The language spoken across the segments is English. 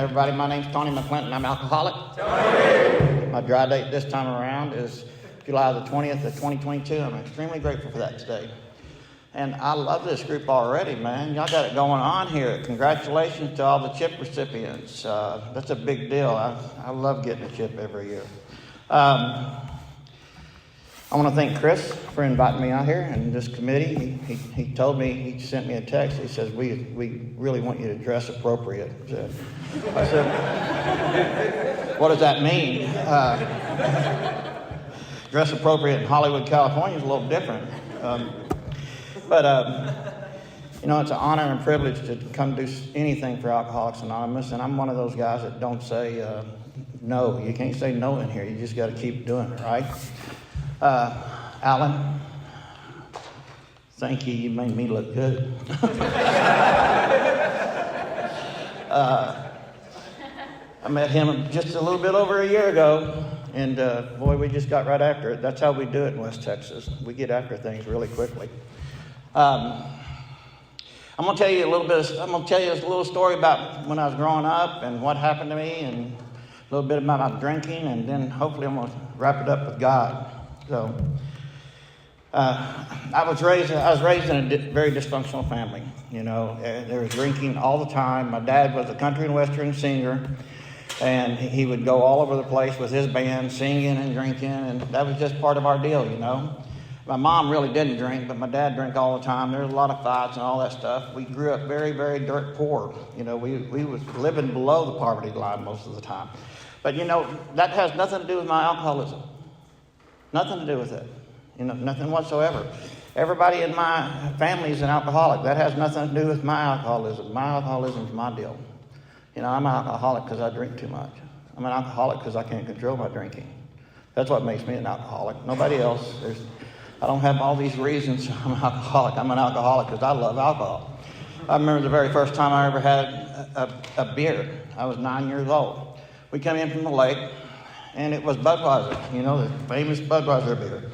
everybody. My name's Tony McClinton. I'm alcoholic. Tony! My dry date this time around is July the 20th of 2022. I'm extremely grateful for that today. And I love this group already, man. Y'all got it going on here. Congratulations to all the chip recipients. That's a big deal. I love getting a chip every year. I want to thank Chris for inviting me out here and this committee. He told me, he sent me a text. He says, we really want you to dress appropriate. I said, what does that mean? Dress appropriate in Hollywood, California is a little different. You know, it's an honor and privilege to come do anything for Alcoholics Anonymous, and I'm one of those guys that don't say no. You can't say no in here. You just got to keep doing it, right? Alan, thank you. You made me look good. I met him just a little bit over a year ago, and boy, we just got right after it. That's how we do it in West Texas. We get after things really quickly. I'm going to tell you a little story about when I was growing up and what happened to me, and a little bit about my drinking, and then hopefully I'm going to wrap it up with God. So, I was raised in a very dysfunctional family. You know, there was drinking all the time. My dad was a country and western singer, and he would go all over the place with his band, singing and drinking, and that was just part of our deal, you know. My mom really didn't drink, but my dad drank all the time. There was a lot of fights and all that stuff. We grew up very, very dirt poor. You know, we was living below the poverty line most of the time. But, you know, that has nothing to do with my alcoholism. Nothing to do with it. You know, nothing whatsoever. Everybody in my family is an alcoholic. That has nothing to do with my alcoholism. My alcoholism is my deal. You know, I'm an alcoholic because I drink too much. I'm an alcoholic because I can't control my drinking. That's what makes me an alcoholic. Nobody else. I don't have all these reasons I'm an alcoholic. I'm an alcoholic because I love alcohol. I remember the very first time I ever had a beer. I was 9 years old. We came in from the lake, and it was Budweiser, you know, the famous Budweiser beer.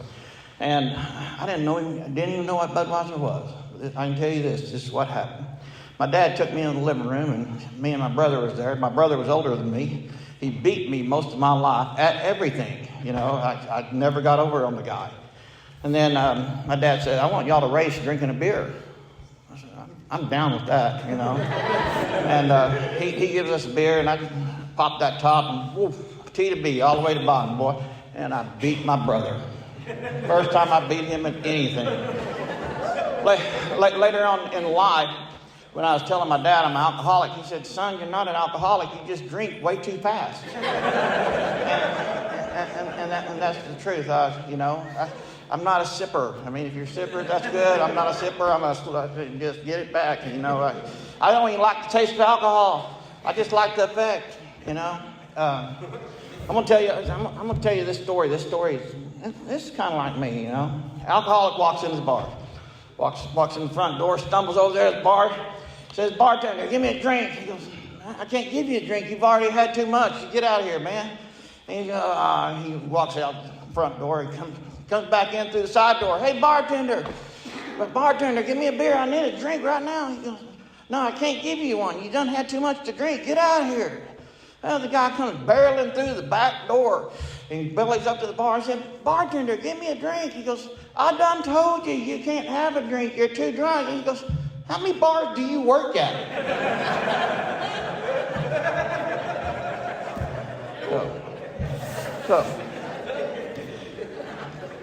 And I didn't even know what Budweiser was. I can tell you this is what happened. My dad took me in the living room, and me and my brother was there. My brother was older than me. He beat me most of my life at everything. You know, I never got over on the guy. And then my dad said, I want y'all to race drinking a beer. I said, I'm down with that, you know. And he gives us a beer, and I popped that top, and woof, T to B, all the way to the bottom, boy. And I beat my brother. First time I beat him at anything. Later on in life, when I was telling my dad I'm an alcoholic, he said, son, you're not an alcoholic, you just drink way too fast. and that's the truth. I'm not a sipper. I mean, if you're a sipper, that's good. I'm not a sipper. I'm just get it back. You know, I don't even like the taste of alcohol. I just like the effect. You know, I'm gonna tell you this story. This is kind of like me. You know, alcoholic walks in his bar, walks in the front door, stumbles over there at the bar, says, bartender, give me a drink. He goes, I can't give you a drink. You've already had too much. Get out of here, man. And he walks out the front door. He comes back in through the side door. Hey, bartender, give me a beer. I need a drink right now. He goes, no, I can't give you one. You done had too much to drink. Get out of here. Well, the guy comes barreling through the back door, and he bellies up to the bar and said, bartender, give me a drink. He goes, I done told you can't have a drink. You're too drunk. And he goes, how many bars do you work at? So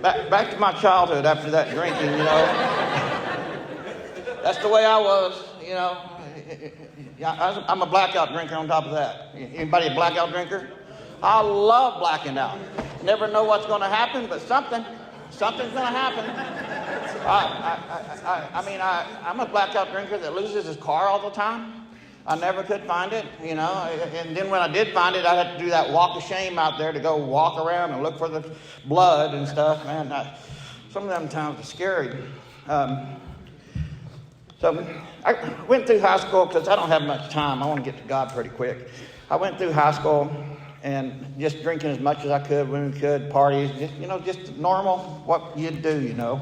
back to my childhood after that drinking, you know. That's the way I was, you know. I'm a blackout drinker on top of that. Anybody a blackout drinker? I love blacking out. Never know what's going to happen, but something's going to happen. I'm a blackout drinker that loses his car all the time. I never could find it, you know. And then when I did find it, I had to do that walk of shame out there to go walk around and look for the blood and stuff. Man, some of them times are scary. So I went through high school because I don't have much time. I want to get to God pretty quick. I went through high school and just drinking as much as I could when we could, parties, just normal, what you'd do, you know.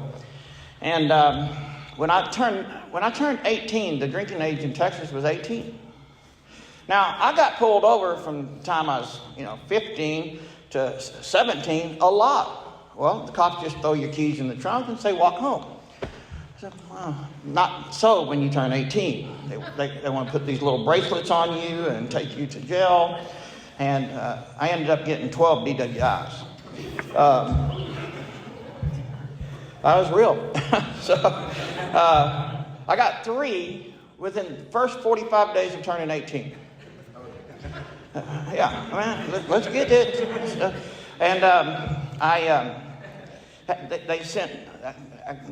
And when I turned 18, the drinking age in Texas was 18. Now, I got pulled over from the time I was, 15 to 17 a lot. Well, the cops just throw your keys in the trunk and say, walk home. I said, well, not so when you turn 18. They want to put these little bracelets on you and take you to jail. And I ended up getting 12 DWIs. I was real. So I got 3 within the first 45 days of turning 18. Let's get it. And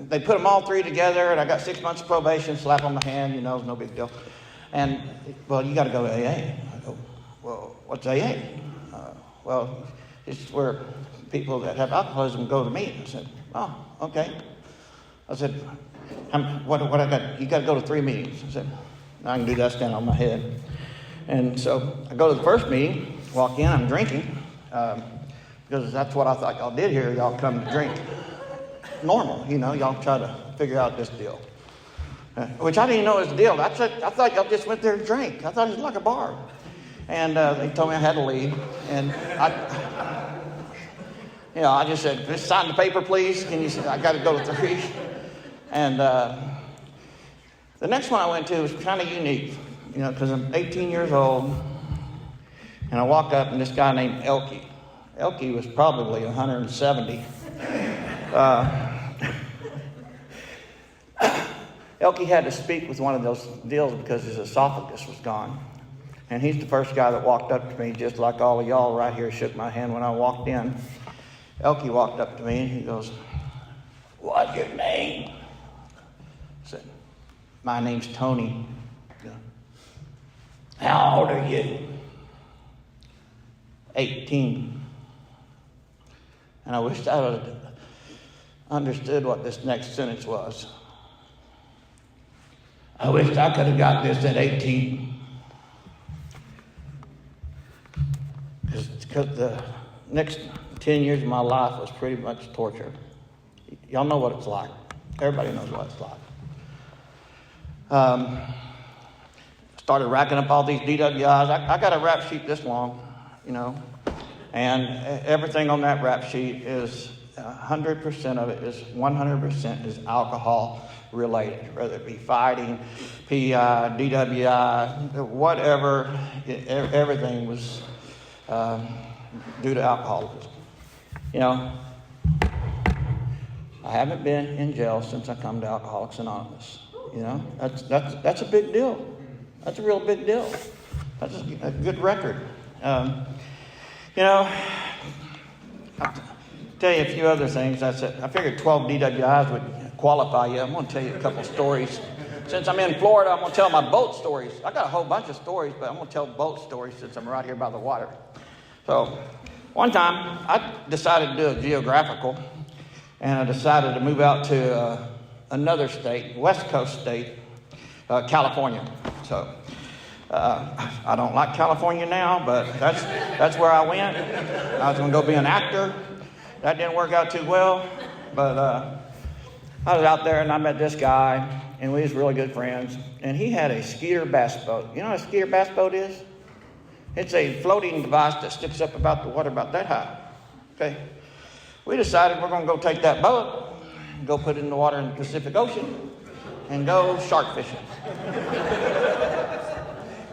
they put them all 3 together, and I got 6 months of probation, slap on the hand, no big deal. And, well, you got to go to AA. I go, well, what's AA? Well, it's where people that have alcoholism go to meet. I said, oh, okay. I said, what I got? You got to go to 3 meetings. I said, I can do that standing on my head. And so I go to the first meeting, walk in, I'm drinking, because that's what I thought y'all did here. Y'all come to drink normal, y'all try to figure out this deal. Which I didn't know was a deal. I thought y'all just went there to drink. I thought it was like a bar. And they told me I had to leave. And I just said, just sign the paper, please. And you said, I got to go to 3. And the next one I went to was kind of unique. Because I'm 18 years old, and I walk up, and this guy named Elkie. Elkie was probably 170. Elkie had to speak with one of those deals because his esophagus was gone. And he's the first guy that walked up to me, just like all of y'all right here shook my hand when I walked in. Elkie walked up to me, and he goes, what's your name? I said, my name's Tony. How old are you? 18. And I wished I would have understood what this next sentence was. I wished I could have got this at 18. Because the next 10 years of my life was pretty much torture. Y'all know what it's like. Everybody knows what it's like. Started racking up all these DWIs. I got a rap sheet this long, and everything on that rap sheet is 100% of it is 100% is alcohol related, whether it be fighting, PI, DWI, whatever. Everything was due to alcoholism. I haven't been in jail since I come to Alcoholics Anonymous. That's a big deal. That's a real big deal. That's a good record. I'll tell you a few other things. I figured 12 DWIs would qualify you. I'm going to tell you a couple stories. Since I'm in Florida, I'm going to tell my boat stories. I got a whole bunch of stories, but I'm going to tell boat stories since I'm right here by the water. So, one time, I decided to do a geographical, and I decided to move out to another state, West Coast state, California. So I don't like California now, but that's where I went. I was going to go be an actor. That didn't work out too well, but I was out there and I met this guy, and we was really good friends. And he had a Skeeter bass boat. You know what a Skeeter bass boat is? It's a floating device that sticks up about the water about that high. Okay, we decided we're going to go take that boat, go put it in the water in the Pacific Ocean, and go shark fishing.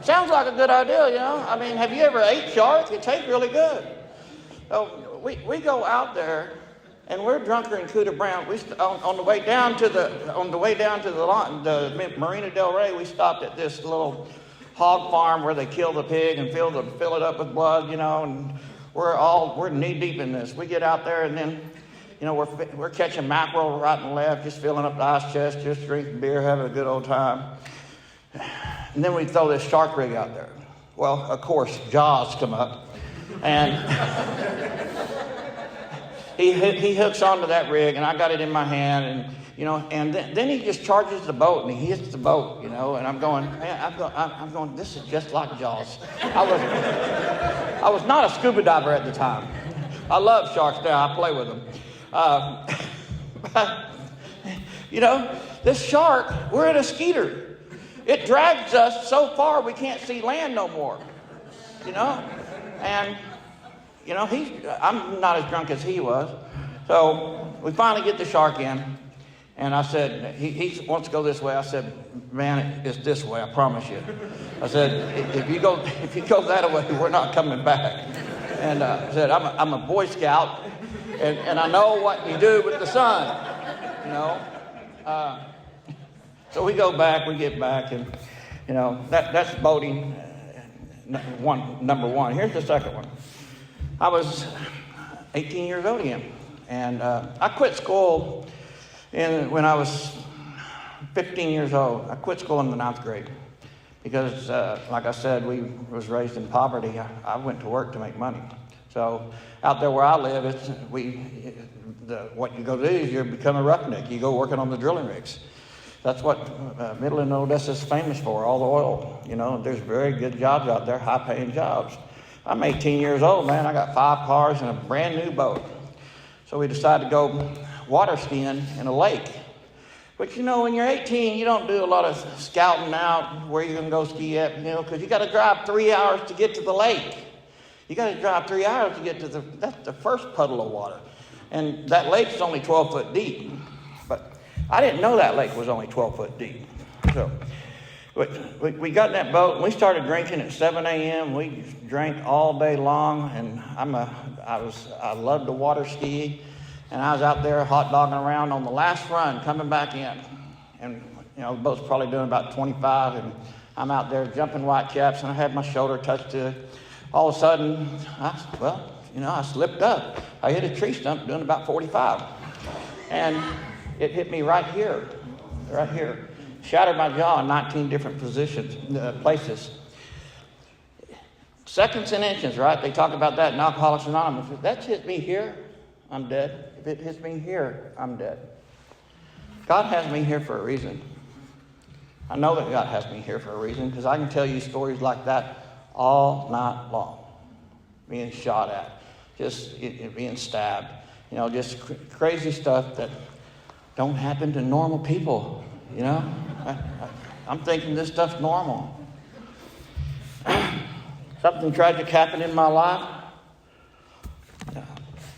Sounds like a good idea, I mean, have you ever ate shark? It tastes really good. So we go out there, and we're drunker than Cooter Brown. On the way down to the Marina Del Rey, we stopped at this little hog farm where they kill the pig and fill it up with blood, and we're knee deep in this. We get out there, and then we're catching mackerel right and left, just filling up the ice chest, just drinking beer, having a good old time. And then we throw this shark rig out there. Well, of course, Jaws come up, and he hooks onto that rig, and I got it in my hand, and then he just charges the boat, and he hits the boat, and I'm going, man, I'm going. This is just like Jaws. I was not a scuba diver at the time. I love sharks now. I play with them. This shark, we're at a Skeeter. it drags us so far we can't see land no more, you know. And, you know, I'm not as drunk as he was. So we finally get the shark in. And I said, he wants to go this way. I said, man, it's this way, I promise you. I said, if you go that way, we're not coming back. And I said, I'm a Boy Scout, and I know what you do with the sun, you know. So we go back, we get back, and, you know, that's boating number one. Here's the second one. I was 18 years old again, and I quit school when I was 15 years old. I quit school in the 9th grade because, like I said, we was raised in poverty. I went to work to make money. So out there where I live, what you go do is you become a roughneck. You go working on the drilling rigs. That's what Midland, Odessa is famous for, all the oil. You know, there's very good jobs out there, high-paying jobs. I'm 18 years old, man. I got 5 cars and a brand new boat. So we decided to go water skiing in a lake. But, you know, when you're 18, you don't do a lot of scouting out where you're going to go ski at, you know, because you got to drive 3 hours to get to the lake. You got to drive 3 hours to get to that's the first puddle of water. And that lake is only 12 foot deep. But I didn't know that lake was only 12 foot deep. So we got in that boat and we started drinking at 7 a.m. We drank all day long, and I loved to water ski, and I was out there hot dogging around on the last run coming back in, and you know the boat's probably doing about 25, and I'm out there jumping white caps, and I had my shoulder touched to it. All of a sudden, I slipped up. I hit a tree stump doing about 45, and it hit me right here. Shattered my jaw in 19 different places. Seconds and inches, right? They talk about that in Alcoholics Anonymous. If that hits me here, I'm dead. If it hits me here, I'm dead. God has me here for a reason. I know that God has me here for a reason, because I can tell you stories like that all night long. Being shot at, just being stabbed. You know, just crazy stuff that don't happen to normal people, you know. I'm thinking this stuff's normal. Something tragic happened in my life.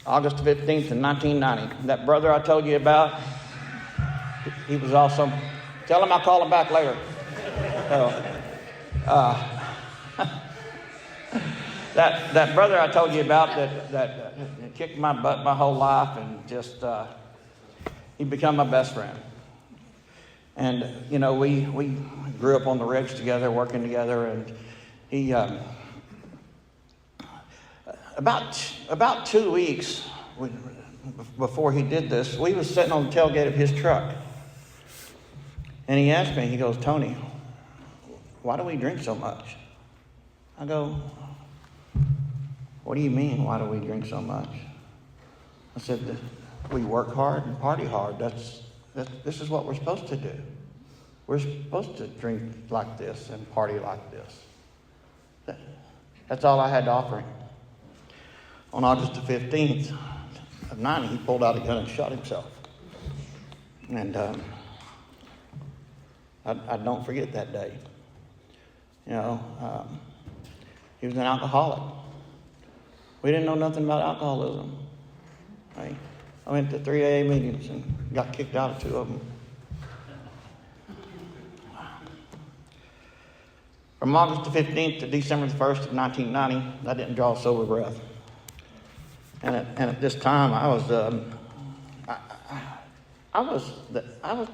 August 15th in 1990. That brother I told you about, he was also... Tell him I'll call him back later. That brother I told you about that kicked my butt my whole life, and just... he became my best friend. And, you know, we grew up on the rigs together, working together, and he, about 2 weeks before he did this, we was sitting on the tailgate of his truck. And he asked me, he goes, Tony, why do we drink so much? I go, what do you mean, why do we drink so much? I said, we work hard and party hard. This is what we're supposed to do. We're supposed to drink like this and party like this. That's all I had to offer him. On August the 15th of 90, he pulled out a gun and shot himself. And I don't forget that day. You know, he was an alcoholic. We didn't know nothing about alcoholism. Right? I went to 3 AA meetings and got kicked out of 2 of them. From August the 15th to December the 1st of 1990, I didn't draw a sober breath. And at this time, I was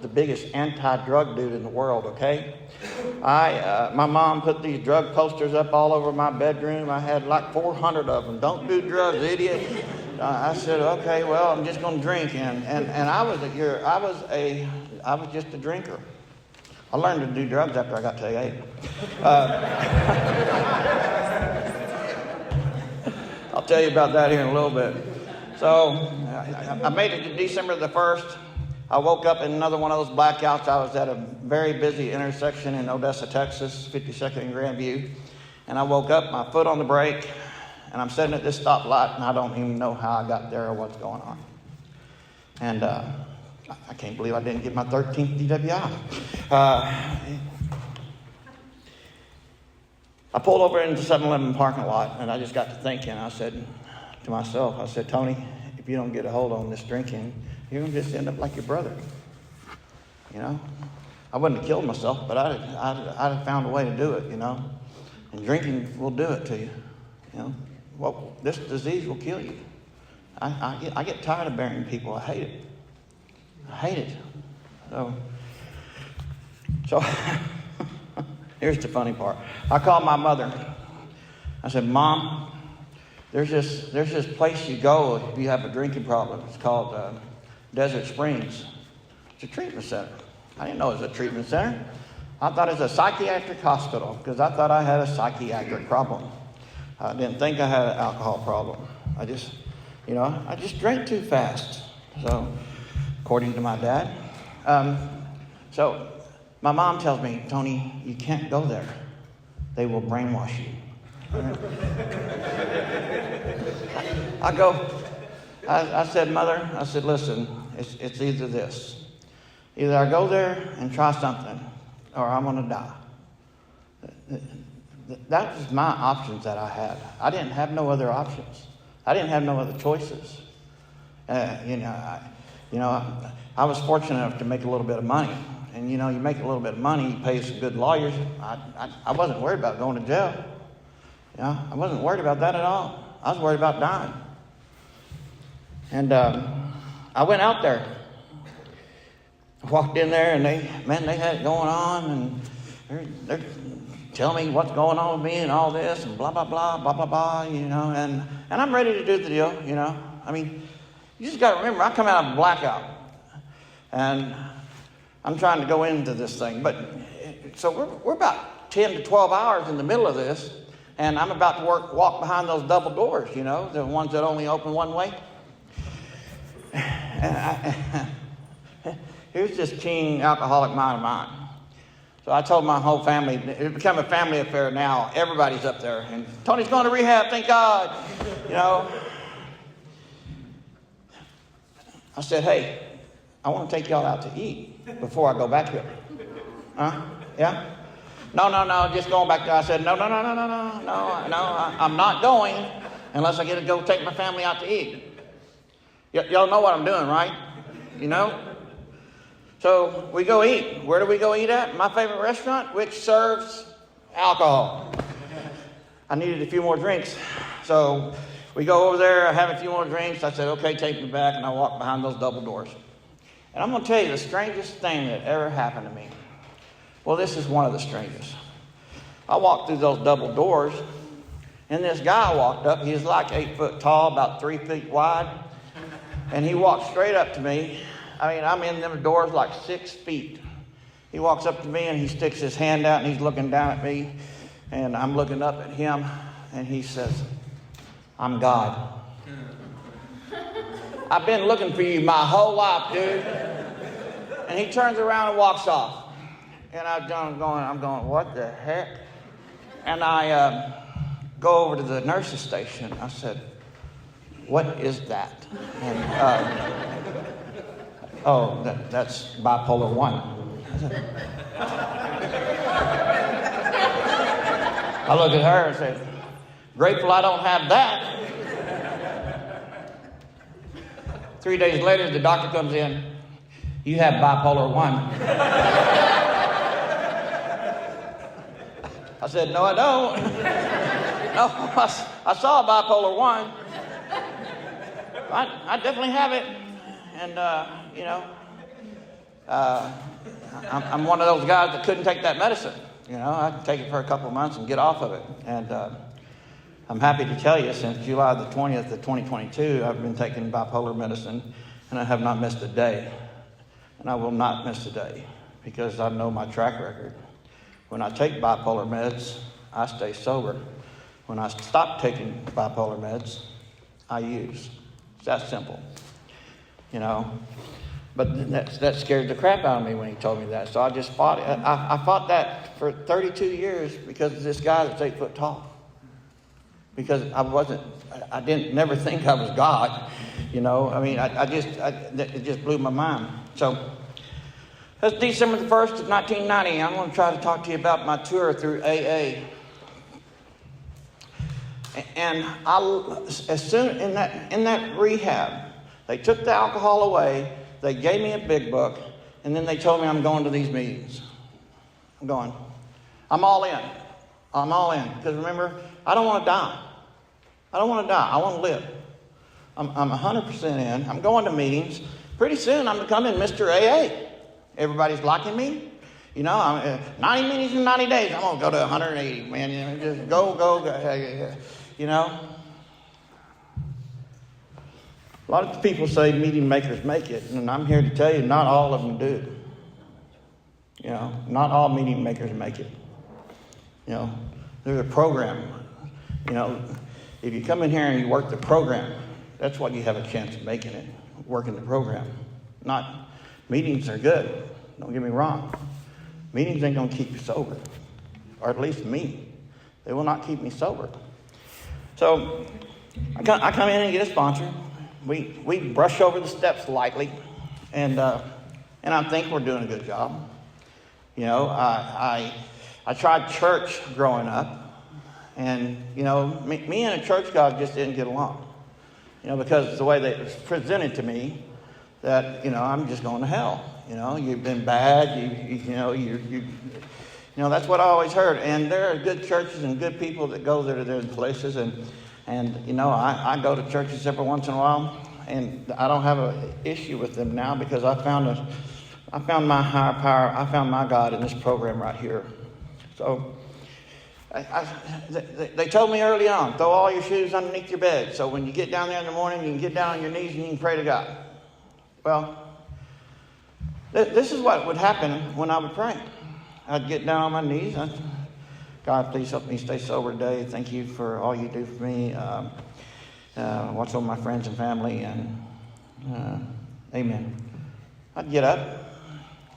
the biggest anti-drug dude in the world, okay? My mom put these drug posters up all over my bedroom. I had like 400 of them. Don't do drugs, idiot. I said, okay, well, I'm just going to drink. And I was just a drinker. I learned to do drugs after I got to AA. I'll tell you about that here in a little bit. So I made it to December the 1st. I woke up in another one of those blackouts. I was at a very busy intersection in Odessa, Texas, 52nd and Grandview. And I woke up, my foot on the brake, and I'm sitting at this stoplight, and I don't even know how I got there or what's going on. And I can't believe I didn't get my 13th DWI. I pulled over into the 7-Eleven parking lot, and I just got to thinking. I said to myself, I said, Tony, if you don't get a hold on this drinking, you're going to just end up like your brother. You know? I wouldn't have killed myself, but I'd have found a way to do it, you know? And drinking will do it to you, you know? Well, this disease will kill you. I get tired of burying people. I hate it. I hate it. So here's the funny part. I called my mother. I said, Mom, there's this place you go if you have a drinking problem. It's called Desert Springs. It's a treatment center. I didn't know it was a treatment center. I thought it was a psychiatric hospital because I thought I had a psychiatric problem. I didn't think I had an alcohol problem. I just drank too fast. So, according to my dad. So, my mom tells me, Tony, you can't go there. They will brainwash you. I said, Mother, listen, it's either this. Either I go there and try something, or I'm going to die. That was my options that I had. I didn't have no other options. I didn't have no other choices. I was fortunate enough to make a little bit of money. And, you make a little bit of money, you pay some good lawyers. I wasn't worried about going to jail. I wasn't worried about that at all. I was worried about dying. And I went out there. Walked in there, and they had it going on, and they're telling me what's going on with me and all this, and blah, blah, blah, blah, blah, blah, and I'm ready to do the deal, I mean, you just got to remember, I come out of a blackout, and I'm trying to go into this thing, so we're about 10 to 12 hours in the middle of this, and I'm about to walk behind those double doors, the ones that only open one way. Here's this king alcoholic mind of mine. So I told my whole family, it became a family affair now. Everybody's up there. And Tony's going to rehab, thank God. I said, hey, I want to take y'all out to eat before I go back here. Huh? Yeah? No, just going back there. I said, no, I'm not going unless I get to go take my family out to eat. Y'all know what I'm doing, right? So we go eat. Where do we go eat at? My favorite restaurant, which serves alcohol. I needed a few more drinks. So we go over there, I have a few more drinks. I said, okay, take me back. And I walk behind those double doors. And I'm going to tell you the strangest thing that ever happened to me. Well, this is one of the strangest. I walked through those double doors, and this guy walked up. He was like 8 foot tall, about 3 feet wide. And he walked straight up to me. I mean, I'm in them doors like 6 feet. He walks up to me and he sticks his hand out and he's looking down at me. And I'm looking up at him and he says, I'm God. I've been looking for you my whole life, dude. And he turns around and walks off. And I'm going, what the heck? And I go over to the nurse's station. I said, what is that? And, that's bipolar 1. I look at her and say, grateful I don't have that. 3 days later, the doctor comes in. You have bipolar 1. I said, no, I don't. No, I saw bipolar 1. I definitely have it. And, I'm one of those guys that couldn't take that medicine. I could take it for a couple of months and get off of it. And I'm happy to tell you, since July the 20th of 2022, I've been taking bipolar medicine, and I have not missed a day. And I will not miss a day, because I know my track record. When I take bipolar meds, I stay sober. When I stop taking bipolar meds, I use. It's that simple. But that scared the crap out of me when he told me that. So I just fought it. I fought that for 32 years because of this guy that's 8 foot tall. Because I didn't never think I was God. It just blew my mind. So that's December the 1st of 1990. I'm going to try to talk to you about my tour through AA. And as soon in that rehab, they took the alcohol away. They gave me a big book, and then they told me I'm going to these meetings. I'm going. I'm all in. I'm all in. Because remember, I don't want to die. I don't want to die. I want to live. I'm 100% in. I'm going to meetings. Pretty soon, I'm becoming Mr. AA. Everybody's liking me. You know, I'm 90 meetings in 90 days. I'm going to go to 180, man. You know, just go. You know. A lot of people say meeting makers make it. And I'm here to tell you, not all of them do. You know, not all meeting makers make it. You know, there's a program. You know, if you come in here and you work the program, that's what you have a chance of making it, working the program. Not, meetings are good, don't get me wrong. Meetings ain't going to keep you sober, or at least me. They will not keep me sober. So I come in and get a sponsor. We brush over the steps lightly, and I think we're doing a good job. You know, I tried church growing up, and, you know, me and a church guy just didn't get along. You know, because the way that it was presented to me, that, you know, I'm just going to hell. You know, you've been bad. You know, that's what I always heard. And there are good churches and good people that go there to those places. And you know, I go to churches every once in a while, and I don't have an issue with them now because I found my higher power. I found my God in this program right here. So they told me early on, throw all your shoes underneath your bed. So when you get down there in the morning, you can get down on your knees and you can pray to God. Well, this is what would happen when I would pray. I'd get down on my knees. God, please help me stay sober today. Thank you for all you do for me. Watch over my friends and family. And amen. I'd get up,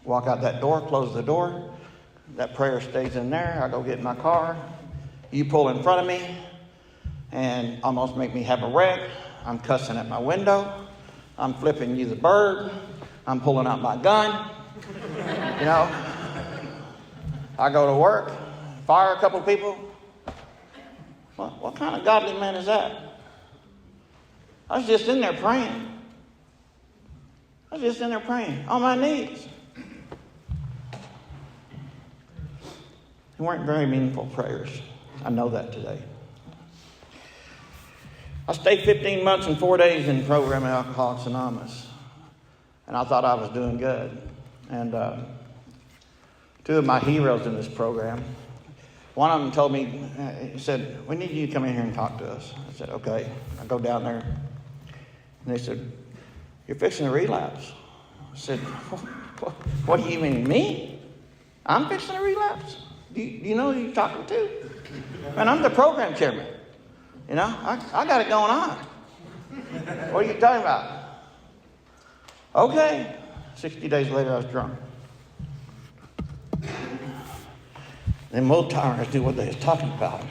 walk out that door, close the door. That prayer stays in there. I go get in my car. You pull in front of me and almost make me have a wreck. I'm cussing at my window. I'm flipping you the bird. I'm pulling out my gun. You know, I go to work, fire a couple people. What kind of godly man is that? I was just in there praying. On my knees. They weren't very meaningful prayers. I know that today. I stayed 15 months and 4 days in the program at Alcoholics Anonymous. And I thought I was doing good. And two of my heroes in this program, one of them told me, he said, we need you to come in here and talk to us. I said, okay. I go down there. And they said, you're fixing to relapse. I said, what do you mean, me? I'm fixing to relapse? Do you know who you're talking to? Man, I'm the program chairman. You know, I got it going on. What are you talking about? Okay. 60 days later, I was drunk. Them old timers knew what they was talking about.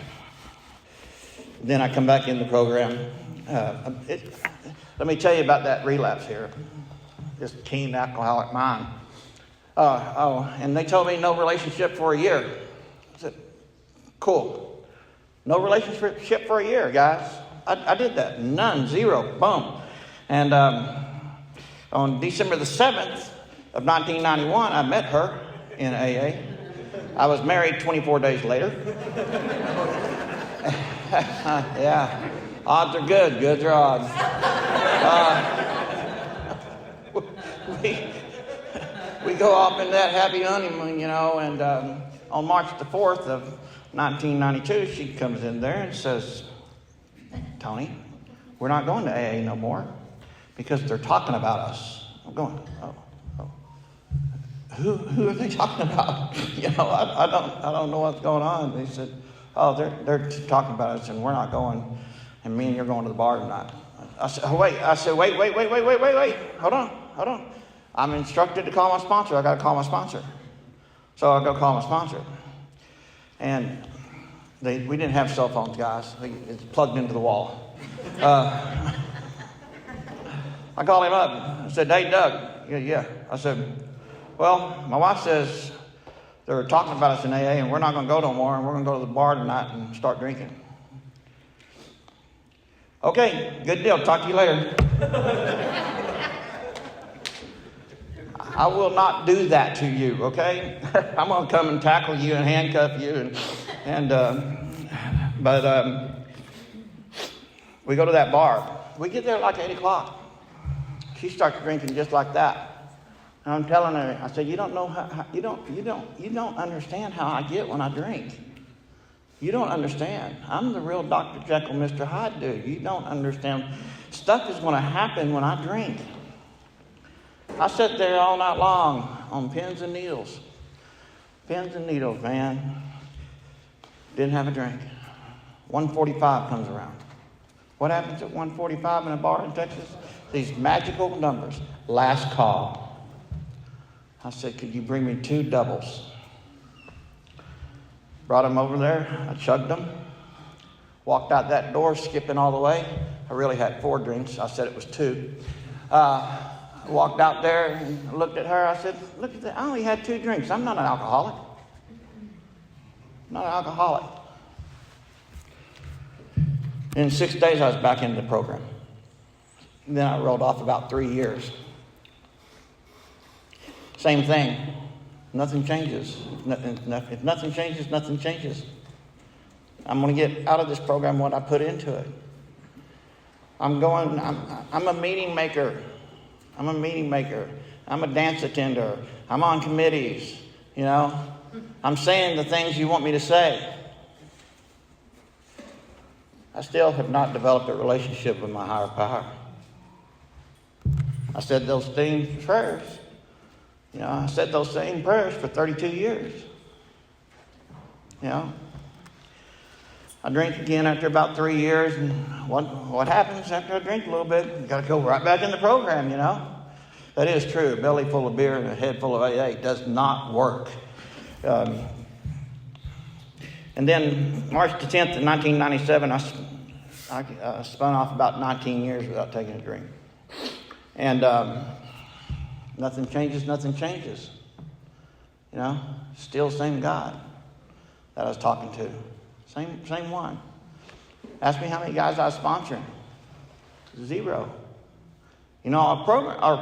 Then I come back in the program. Let me tell you about that relapse here. This teen alcoholic mind. And they told me no relationship for a year. I said, cool. No relationship for a year, guys. I did that. None. Zero. Boom. And on December the 7th of 1991, I met her in AA. I was married 24 days later. Yeah. Odds are good. Goods are odds. We go off into that happy honeymoon, you know, and on March the 4th of 1992, she comes in there and says, Tony, we're not going to AA no more because they're talking about us. I'm going, oh. Who are they talking about? You know, I don't know what's going on. They said, oh, they're talking about us and we're not going, and me and you're going to the bar tonight. I said, oh, wait. I said, wait. Hold on. I'm instructed to call my sponsor. I got to call my sponsor. So I go call my sponsor. And we didn't have cell phones, guys. It's plugged into the wall. I called him up. I said, hey, Doug. Yeah. I said, well, my wife says they're talking about us in AA and we're not going to go no more and we're going to go to the bar tonight and start drinking. Okay, good deal. Talk to you later. I will not do that to you, okay? I'm going to come and tackle you and handcuff you. But we go to that bar. We get there like 8 o'clock. She starts drinking just like that. And I'm telling her, I said, you don't know how you don't understand how I get when I drink. You don't understand. I'm the real Dr. Jekyll, Mr. Hyde dude. You don't understand. Stuff is going to happen when I drink. I sat there all night long on pins and needles. Pins and needles, man. Didn't have a drink. 1:45 comes around. What happens at 1:45 in a bar in Texas? These magical numbers. Last call. I said, could you bring me 2 doubles? Brought them over there. I chugged them. Walked out that door, skipping all the way. I really had 4 drinks. I said it was 2. I walked out there and looked at her. I said, look at that. I only had 2 drinks. I'm not an alcoholic. I'm not an alcoholic. In 6 days, I was back into the program. And then I rolled off about 3 years. Same thing. Nothing changes. If nothing changes, nothing changes. I'm going to get out of this program what I put into it. I'm a meeting maker. I'm a meeting maker. I'm a dance attender. I'm on committees. You know, I'm saying the things you want me to say. I still have not developed a relationship with my higher power. I said those same prayers. You know, I said those same prayers for 32 years. You know, I drink again after about 3 years, and what happens after I drink a little bit? You got to go right back in the program, you know. That is true. A belly full of beer and a head full of AA does not work. And then March the 10th of 1997, I spun off about 19 years without taking a drink. And nothing changes, nothing changes. You know, still same God that I was talking to. Same one. Ask me how many guys I was sponsoring. 0. You know, our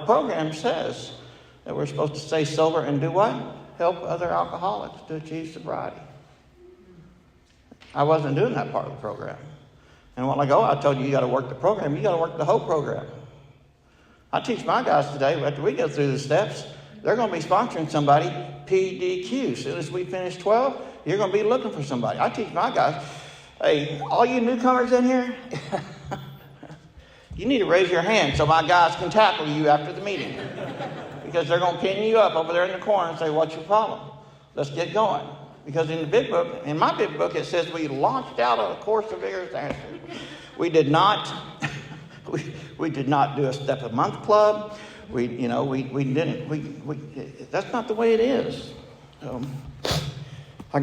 program says that we're supposed to stay sober and do what? Help other alcoholics to achieve sobriety. I wasn't doing that part of the program. And when I go, I told you got to work the program. You got to work the whole program. I teach my guys today, after we go through the steps, they're going to be sponsoring somebody PDQ. As soon as we finish 12, you're going to be looking for somebody. I teach my guys, hey, all you newcomers in here, you need to raise your hand so my guys can tackle you after the meeting. Because they're going to pin you up over there in the corner and say, what's your problem? Let's get going. Because in the big book, in my big book, it says we launched out on a course of vigorous action. We did not do a step a month club. We didn't. That's not the way it is. I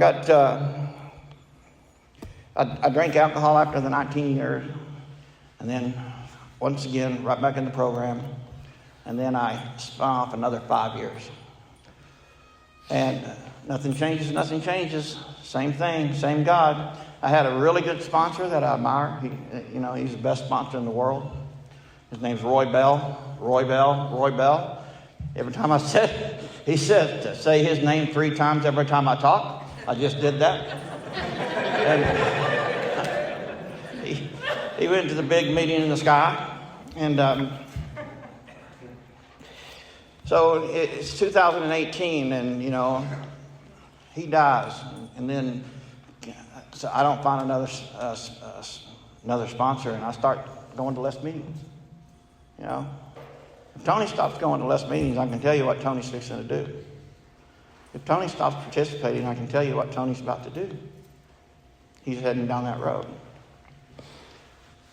drank alcohol after the 19 years, and then once again right back in the program, and then I spun off another 5 years. And nothing changes, nothing changes. Same thing, same God. I had a really good sponsor that I admire. He's the best sponsor in the world. His name's Roy Bell. Roy Bell. Every time he says to say his name 3 times every time I talk. I just did that. And he went to the big meeting in the sky. And so it's 2018, and, he dies. And then so I don't find another sponsor, and I start going to less meetings. If Tony stops going to less meetings, I can tell you what Tony's fixing to do. If Tony stops participating, I can tell you what Tony's about to do. He's heading down that road.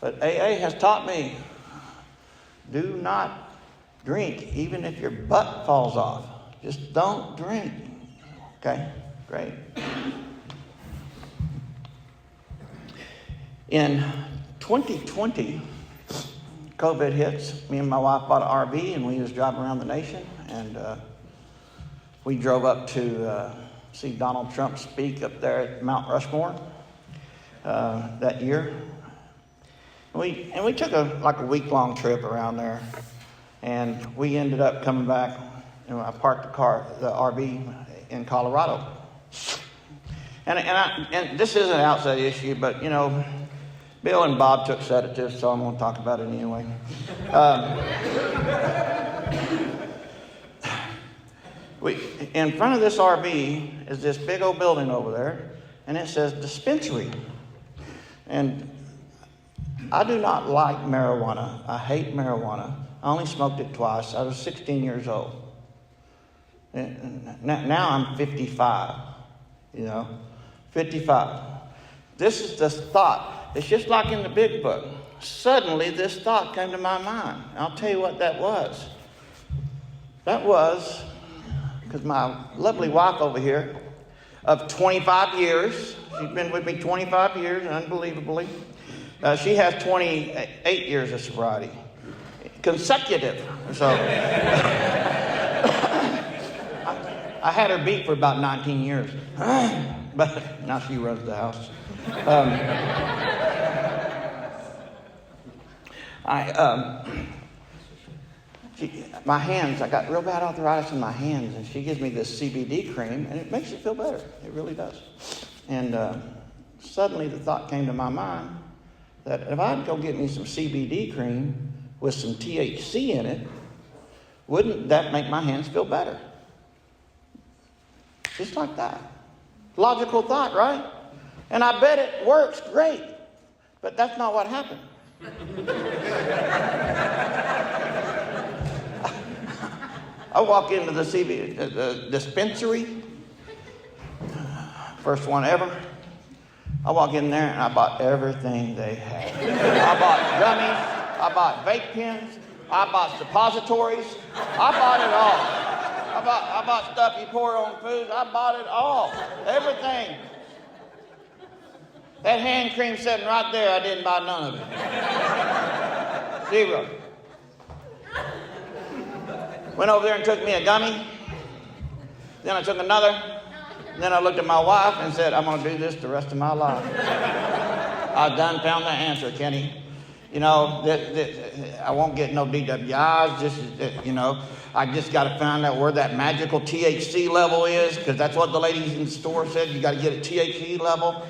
But AA has taught me, do not drink, even if your butt falls off. Just don't drink. Okay? Great. In 2020, COVID hits. Me and my wife bought an RV, and we was driving around the nation. And we drove up to see Donald Trump speak up there at Mount Rushmore that year. We took a week-long trip around there, and we ended up coming back. I parked the RV in Colorado. And this is an outside issue, but Bill and Bob took sedatives, so I'm going to talk about it anyway. In front of this RV is this big old building over there, and it says dispensary. And I do not like marijuana. I hate marijuana. I only smoked it twice. I was 16 years old. Now I'm 55, 55. This is the thought. It's just like in the big book. Suddenly this thought came to my mind. I'll tell you what that was. That was because my lovely wife over here of 25 years, she's been with me 25 years, unbelievably. She has 28 years of sobriety, consecutive. So I had her beat for about 19 years, but now she runs the house. My hands, I got real bad arthritis in my hands, and she gives me this CBD cream, and it makes it feel better. It really does. And suddenly the thought came to my mind that if I'd go get me some CBD cream with some THC in it, wouldn't that make my hands feel better? Just like that. Logical thought, right? And I bet it works great. But that's not what happened. I walk into the dispensary, first one ever. I walk in there and I bought everything they had. I bought gummies, I bought vape pens, I bought suppositories, I bought it all. I bought stuff you pour on food, I bought it all. Everything. That hand cream sitting right there, I didn't buy none of it. Zero. Went over there and took me a gummy. Then I took another. Then I looked at my wife and said, I'm going to do this the rest of my life. I done found the answer, Kenny. I won't get no DWIs. I just got to find out where that magical THC level is, because that's what the ladies in the store said. You got to get a THC level.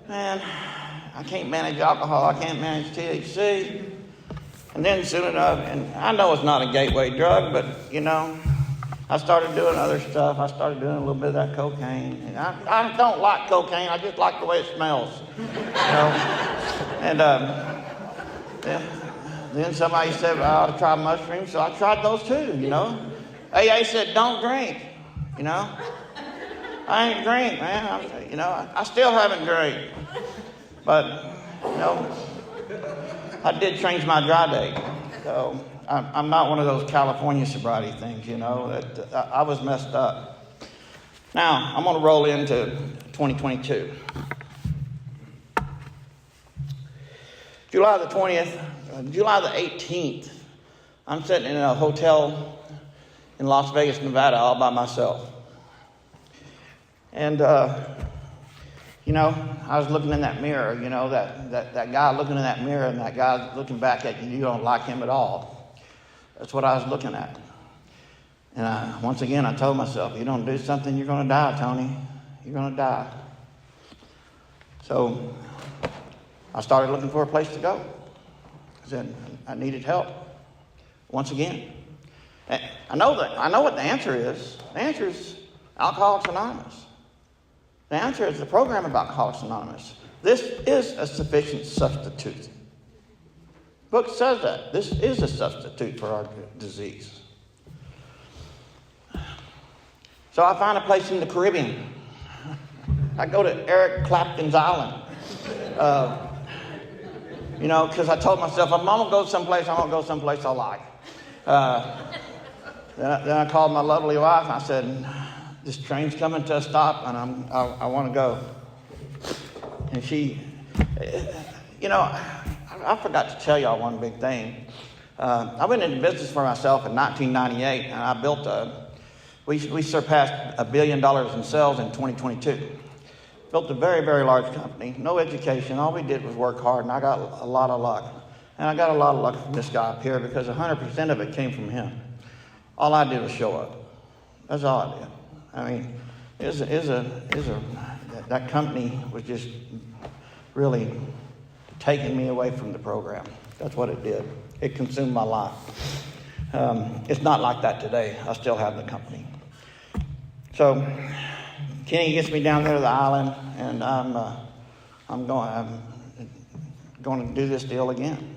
Man, I can't manage alcohol. I can't manage THC. And then soon enough, and I know it's not a gateway drug, but, I started doing other stuff. I started doing a little bit of that cocaine. And I don't like cocaine. I just like the way it smells. And then somebody said, well, I ought to try mushrooms. So I tried those too, AA said, don't drink, I ain't drink, man. I still haven't drank. But, I did change my dry date. So I'm not one of those California sobriety things, that I was messed up. Now, I'm going to roll into 2022. July the 20th, July the 18th, I'm sitting in a hotel in Las Vegas, Nevada, all by myself. And, I was looking in that mirror, that guy looking in that mirror, and that guy looking back at you, you don't like him at all. That's what I was looking at. And once again, I told myself, you don't do something, you're going to die, Tony. You're going to die. So I started looking for a place to go. I said, I needed help. Once again. I know what the answer is. The answer is Alcoholics Anonymous. The answer is the program of Alcoholics Anonymous. This is a sufficient substitute. The book says that. This is a substitute for our disease. So I find a place in the Caribbean. I go to Eric Clapton's island. Because I told myself, if I'm going to go someplace, I'm going to go someplace I like. Then I called my lovely wife and I said, this train's coming to a stop and I want to go. And she, I forgot to tell y'all one big thing. I went into business for myself in 1998 and I built we surpassed $1 billion in sales in 2022. Built a very, very large company. No education. All we did was work hard, and I got a lot of luck. And I got a lot of luck from this guy up here because 100% of it came from him. All I did was show up. That's all I did. I mean, that company was just really taking me away from the program. That's what it did. It consumed my life. It's not like that today. I still have the company. So Kenny gets me down there to the island, and I'm going to do this deal again.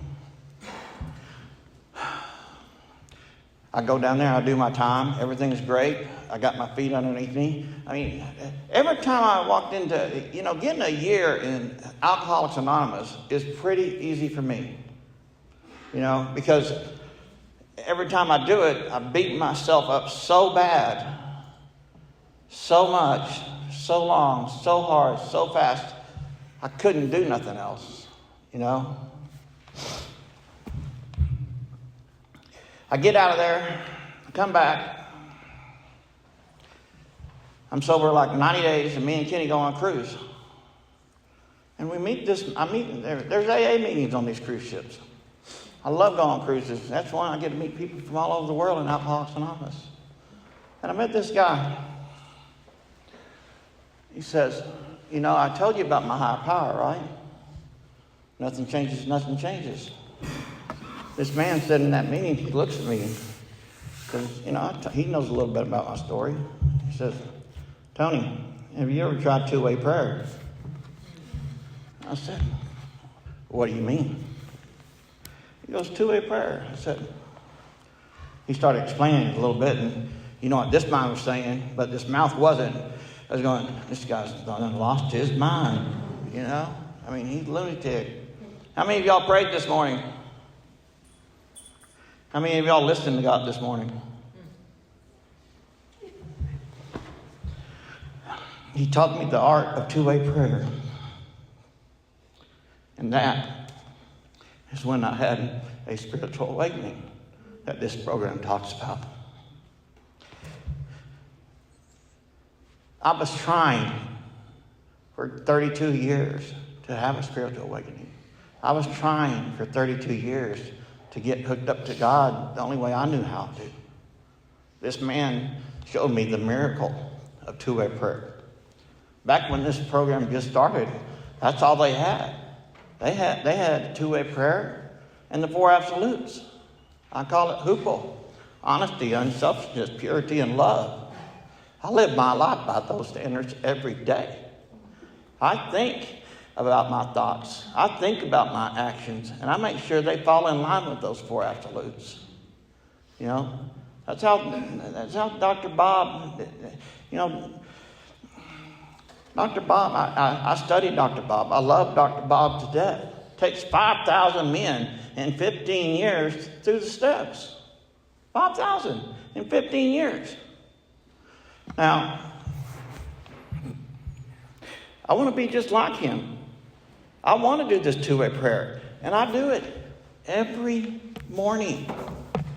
I go down there, I do my time, everything's great. I got my feet underneath me. I mean, every time I walked into, getting a year in Alcoholics Anonymous is pretty easy for me. Because every time I do it, I beat myself up so bad, so much, so long, so hard, so fast, I couldn't do nothing else, I get out of there, I come back. I'm sober like 90 days, and me and Kenny go on a cruise. And there's AA meetings on these cruise ships. I love going on cruises. That's why I get to meet people from all over the world in Alcoholics Anonymous. And I met this guy. He says, I told you about my higher power, right? Nothing changes, nothing changes. This man said in that meeting, he looks at me, because, he knows a little bit about my story. He says, Tony, have you ever tried two-way prayer? I said, what do you mean? He goes, two-way prayer. I said, he started explaining it a little bit, and you know what this mind was saying, but this mouth wasn't. I was going, this guy's lost his mind, I mean, he's a lunatic. How many of y'all prayed this morning? How many of y'all listened to God this morning? He taught me the art of two-way prayer. And that is when I had a spiritual awakening that this program talks about. I was trying for 32 years to have a spiritual awakening. I was trying for 32 years to get hooked up to God the only way I knew how to. This man showed me the miracle of two-way prayer. Back when this program just started, that's all they had. They had two-way prayer and the four absolutes. I call it HOOPL: honesty, unselfishness, purity, and love. I live my life by those standards every day. I think about my thoughts. I think about my actions, and I make sure they fall in line with those four absolutes. That's how Dr. Bob, Dr. Bob, I studied Dr. Bob. I love Dr. Bob to death. It takes 5,000 men in 15 years through the steps. 5,000 in 15 years. Now, I want to be just like him. I want to do this two-way prayer, and I do it every morning.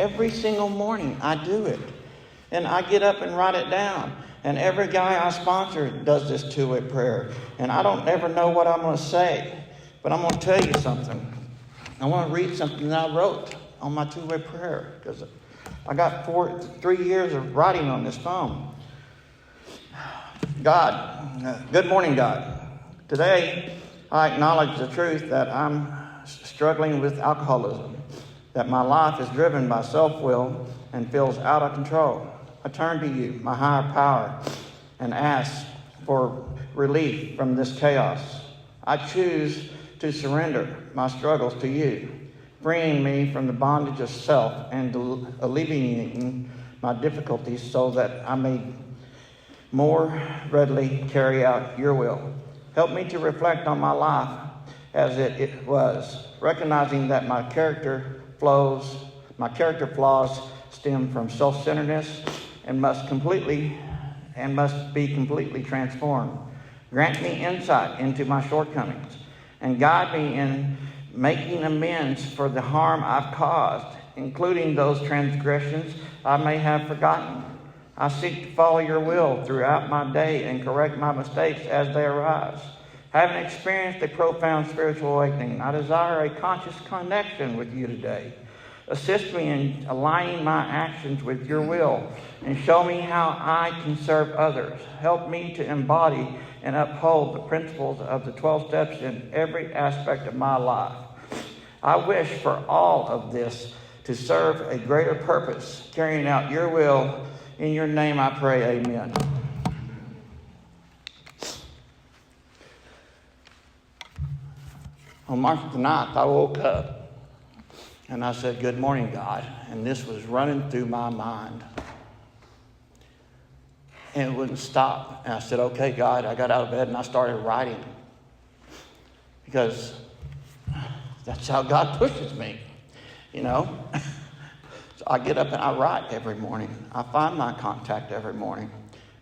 Every single morning, I do it. And I get up and write it down. And every guy I sponsor does this two-way prayer. And I don't ever know what I'm going to say, but I'm going to tell you something. I want to read something that I wrote on my two-way prayer, because I got 3 years of writing on this phone. God, good morning, God. Today, I acknowledge the truth that I'm struggling with alcoholism, that my life is driven by self-will and feels out of control. I turn to you, my higher power, and ask for relief from this chaos. I choose to surrender my struggles to you, freeing me from the bondage of self and alleviating my difficulties so that I may more readily carry out your will. Help me to reflect on my life as it was, recognizing that my character flaws stem from self-centeredness and must be completely transformed. Grant me insight into my shortcomings and guide me in making amends for the harm I've caused, including those transgressions I may have forgotten. I seek to follow your will throughout my day and correct my mistakes as they arise. Having experienced a profound spiritual awakening, I desire a conscious connection with you today. Assist me in aligning my actions with your will and show me how I can serve others. Help me to embody and uphold the principles of the 12 steps in every aspect of my life. I wish for all of this to serve a greater purpose, carrying out your will. In your name I pray, amen. On March the 9th, I woke up and I said, good morning, God. And this was running through my mind. And it wouldn't stop. And I said, okay, God. I got out of bed and I started writing. Because that's how God pushes me, you know. So I get up and I write every morning. I find my contact every morning.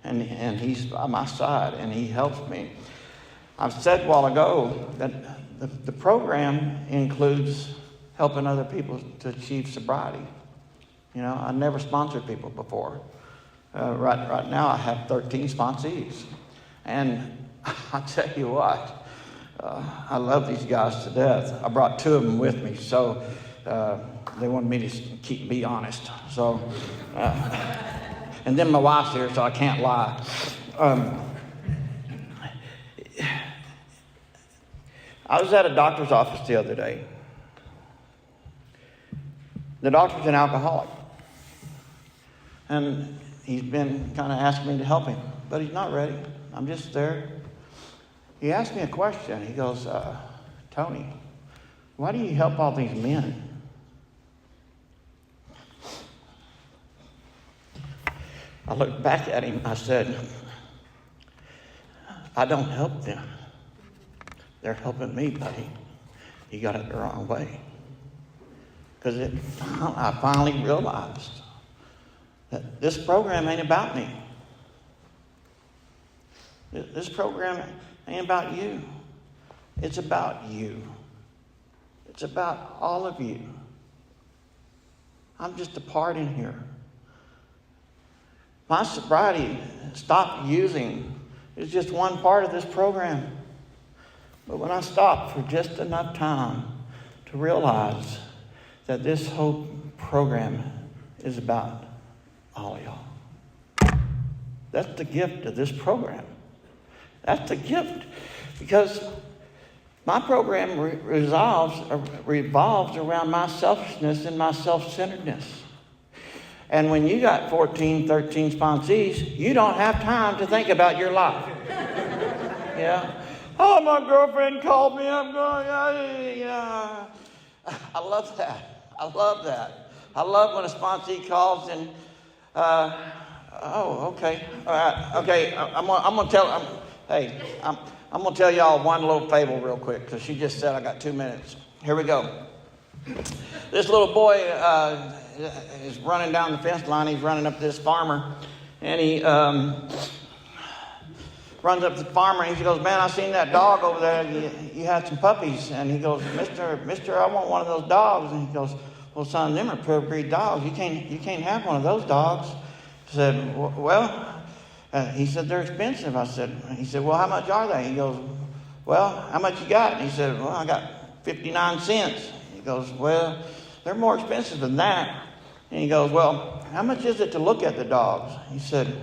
And he's by my side and he helps me. I've said a while ago that the program includes helping other people to achieve sobriety. You know, I never sponsored people before. Right now I have 13 sponsees. And I tell you what, I love these guys to death. I brought 2 of them with me, so they wanted me to be honest. So, and then my wife's here, so I can't lie. I was at a doctor's office the other day. The doctor's an alcoholic. And he's been kind of asking me to help him, but he's not ready. I'm just there. He asked me a question. He goes, Tony, why do you help all these men? I looked back at him. I said, I don't help them. They're helping me, buddy. You got it the wrong way. Because I finally realized that this program ain't about me. This program ain't about you. It's about you. It's about all of you. I'm just a part in here. My sobriety, stop using, is just one part of this program. But when I stopped for just enough time to realize that this whole program is about all of y'all. That's the gift of this program. That's the gift. Because my program revolves around my selfishness and my self-centeredness. And when you got 14, 13 sponsees, you don't have time to think about your life. Yeah. Oh, my girlfriend called me. I'm going, yeah. I love that. I love that. I love when a sponsee calls and, okay. All right. Okay. I'm going to tell, I'm going to tell y'all one little fable real quick because she just said I got 2 minutes. Here we go. This little boy is running down the fence line. He's running up to this farmer, and he runs up to the farmer, and he goes, man, I seen that dog over there. You had some puppies. And he goes, Mister, I want one of those dogs. And he goes, well, son, them are pure breed dogs. You can't have one of those dogs. I said, well, he said, they're expensive. He said, well, how much are they? He goes, well, how much you got? And he said, well, I got 59 cents. He goes, well, they're more expensive than that. And he goes, well, how much is it to look at the dogs? He said,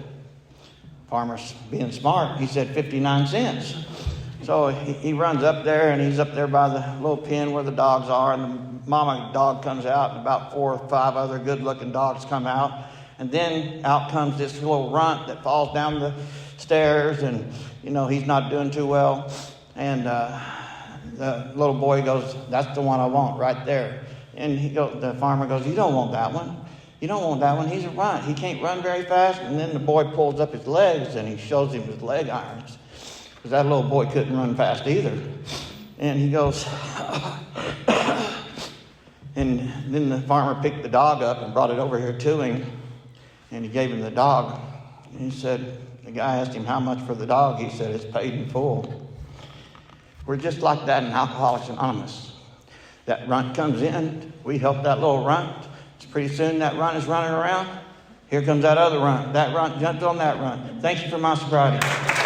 farmer's being smart. He said 59 cents. So he runs up there, and he's up there by the little pen where the dogs are, and the mama dog comes out, and about 4 or 5 other good-looking dogs come out. And then out comes this little runt that falls down the stairs, and, he's not doing too well. And the little boy goes, that's the one I want right there. And the farmer goes, you don't want that one. You don't want that one. He's a runt. He can't run very fast. And then the boy pulls up his legs, and he shows him his leg irons. Because that little boy couldn't run fast either. And he goes, and then the farmer picked the dog up and brought it over here to him. And he gave him the dog. And he said, the guy asked him how much for the dog. He said, it's paid in full. We're just like that in Alcoholics Anonymous. That runt comes in. We help that little runt. Pretty soon that runt is running around. Here comes that other runt. That runt jumped on that runt. Thank you for my sobriety.